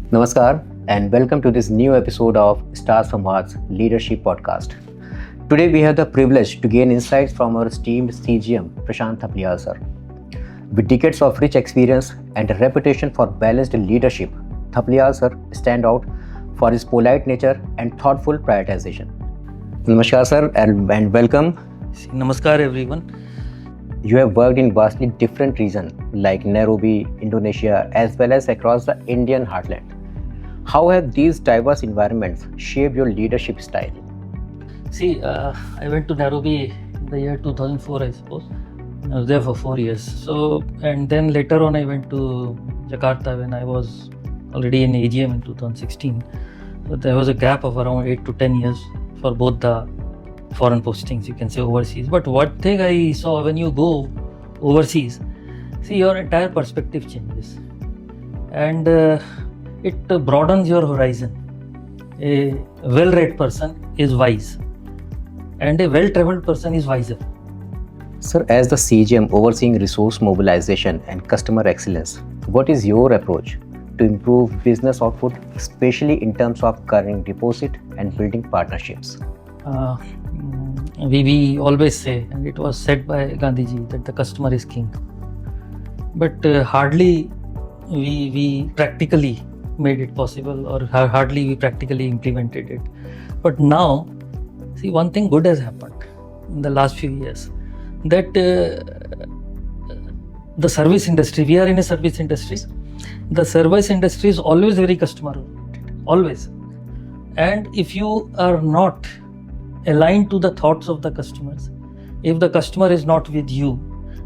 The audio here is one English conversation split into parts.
Namaskar and welcome to this new episode of Stars from Hearts Leadership Podcast. Today we have the privilege to gain insights from our esteemed CGM Prashant Thapliyal sir. With decades of rich experience and a reputation for balanced leadership, Thapliyal sir stand out for his polite nature and thoughtful prioritization. Namaskar sir and welcome. Namaskar everyone. You have worked in vastly different regions like Nairobi, Indonesia, as well as across the Indian heartland. How have these diverse environments shaped your leadership style? See, I went to Nairobi in the year 2004, I suppose. I was there for 4 years. And then later on I went to Jakarta when I was already in AGM in 2016. So there was a gap of around 8 to 10 years for both the foreign postings, you can say overseas. But one thing I saw when you go overseas, see, your entire perspective changes. And it broadens your horizon. A well-read person is wise and a well-traveled person is wiser. Sir, as the CGM overseeing resource mobilization and customer excellence, what is your approach to improve business output, especially in terms of current deposit and building partnerships? We always say, and it was said by Gandhiji, that the customer is king. But hardly we practically made it possible, or hardly we practically implemented it. But now, see, one thing good has happened in the last few years, that the service industry, we are in a service industry, the service industry is always very customer oriented, always. And if you are not aligned to the thoughts of the customers, if the customer is not with you,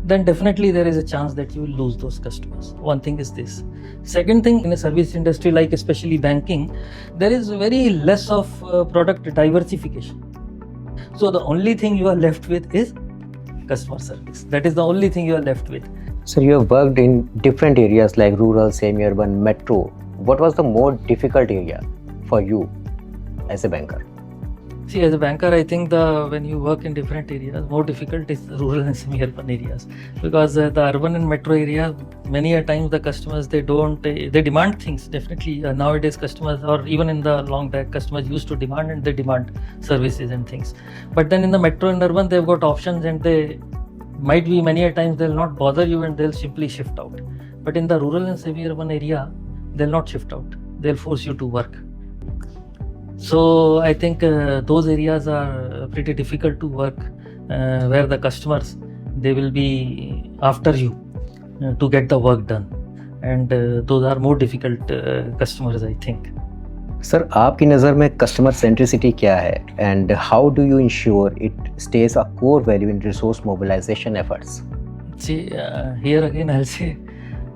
then definitely there is a chance that you will lose those customers. One thing is this. Second thing, in a service industry like especially banking, there is very less of product diversification. So the only thing you are left with is customer service. That is the only thing you are left with. Sir, you have worked in different areas like rural, semi-urban, metro. What was the more difficult area for you as a banker? See, as a banker, I think when you work in different areas, more difficult is the rural and semi-urban areas, because the urban and metro area, many a times the customers, they demand things. Definitely nowadays customers, or even in the long back, customers used to demand, and they demand services and things. But then in the metro and urban, they've got options, and they might be many a times they'll not bother you and they'll simply shift out. But in the rural and semi-urban area, they'll not shift out. They'll force you to work. So I think those areas are pretty difficult to work, where the customers, they will be after you to get the work done, and those are more difficult customers, I think. Sir, आपकी नज़र में customer centricity क्या है, and how do you ensure it stays a core value in resource mobilization efforts? See, here again I'll say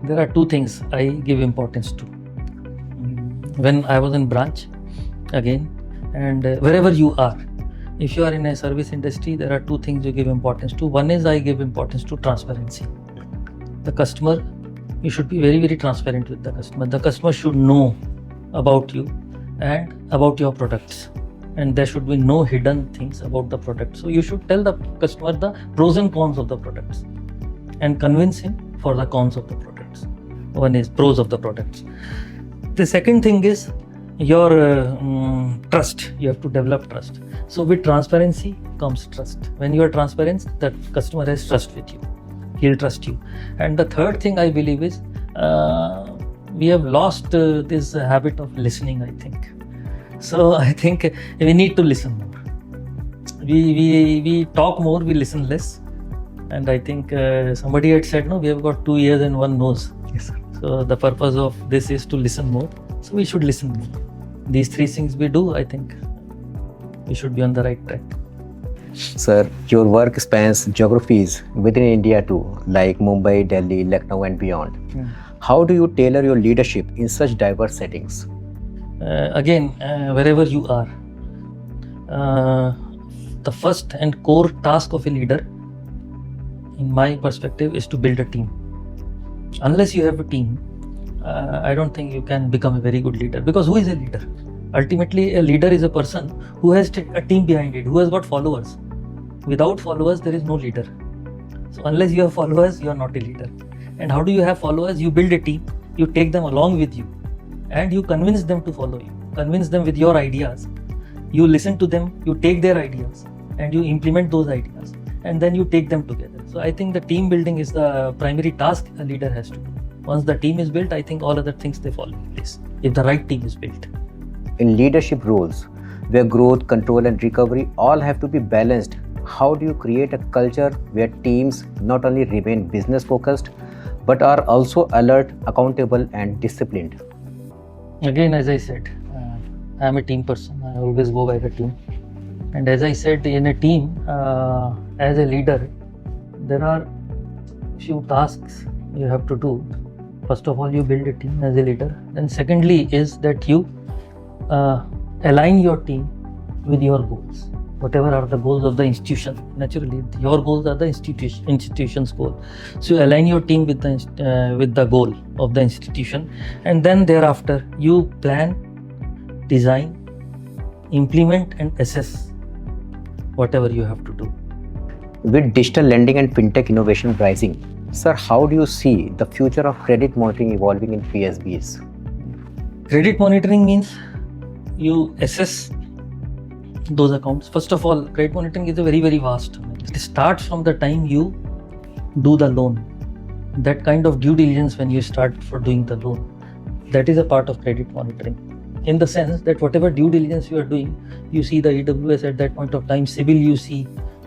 there are two things I give importance to. When I was in branch, again, and wherever you are, if you are in a service industry, there are two things you give importance to. One is I give importance to transparency. The customer, you should be very, very transparent with the customer. The customer should know about you and about your products, and there should be no hidden things about the product. So you should tell the customer the pros and cons of the products and convince him for the cons of the products. One is pros of the products. The second thing is your trust. You have to develop trust. So with transparency comes trust. When you are transparent, the customer has trust with you. He'll trust you. And the third thing I believe is we have lost this habit of listening, I think. So I think we need to listen more. We talk more, we listen less. And I think somebody had said, no, we have got 2 ears and 1 nose. Yes, sir. So the purpose of this is to listen more. So we should listen more. These 3 things we do, I think we should be on the right track. Sir, your work spans geographies within India too, like Mumbai, Delhi, Lucknow and beyond. How do you tailor your leadership in such diverse settings? Again, wherever you are, the first and core task of a leader, in my perspective, is to build a team. Unless you have a team, I don't think you can become a very good leader. Because who is a leader? Ultimately, a leader is a person who has a team behind it, who has got followers. Without followers, there is no leader. So unless you have followers, you are not a leader. And how do you have followers? You build a team, you take them along with you, and you convince them to follow you. Convince them with your ideas. You listen to them, you take their ideas, and you implement those ideas, and then you take them together. So I think the team building is the primary task a leader has to do. Once the team is built, I think all other things they fall in place, if the right team is built. In leadership roles, where growth, control and recovery all have to be balanced, how do you create a culture where teams not only remain business focused, but are also alert, accountable and disciplined? Again, as I said, I am a team person. I always go by the team. And as I said, in a team, as a leader, there are few tasks you have to do. First of all, you build a team as a leader. Then secondly is that you align your team with your goals. Whatever are the goals of the institution, naturally your goals are the institution's goal. So you align your team with the goal of the institution, and then thereafter you plan, design, implement and assess whatever you have to do. With digital lending and fintech innovation rising, sir, how do you see the future of credit monitoring evolving in PSBs? Credit monitoring means you assess those accounts. First of all, credit monitoring is a very, very vast. It starts from the time you do the loan. That kind of due diligence when you start for doing the loan, that is a part of credit monitoring. In the sense that whatever due diligence you are doing, you see the EWS at that point of time, CIBIL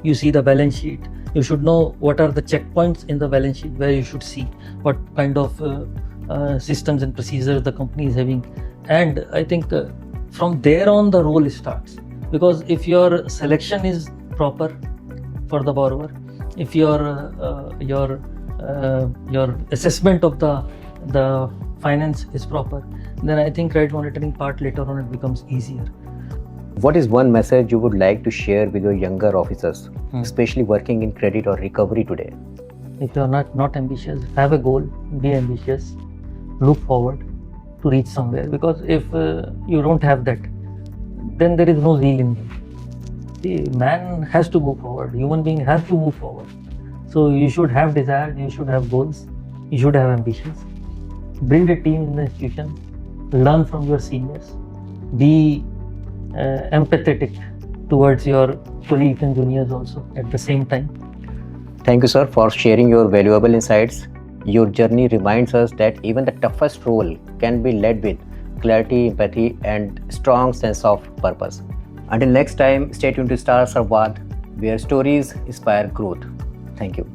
you see the balance sheet. You should know what are the checkpoints in the balance sheet where you should see what kind of systems and procedures the company is having. And I think from there on the role starts. Because if your selection is proper for the borrower, if your assessment of the finance is proper, then I think credit monitoring part later on it becomes easier. What is one message you would like to share with your younger officers, especially working in credit or recovery today? If you are not ambitious, have a goal, be ambitious, look forward to reach somewhere. Because if you don't have that, then there is no zeal in you. See, man has to move forward. Human being has to move forward. So you should have desire, you should have goals, you should have ambitions. Build a team in the institution, learn from your seniors, be empathetic towards your colleagues and juniors also at the same time. Thank you, sir, for sharing your valuable insights. Your journey reminds us that even the toughest role can be led with clarity, empathy, and strong sense of purpose. Until next time, stay tuned to Star Sarvad, where stories inspire growth. Thank you.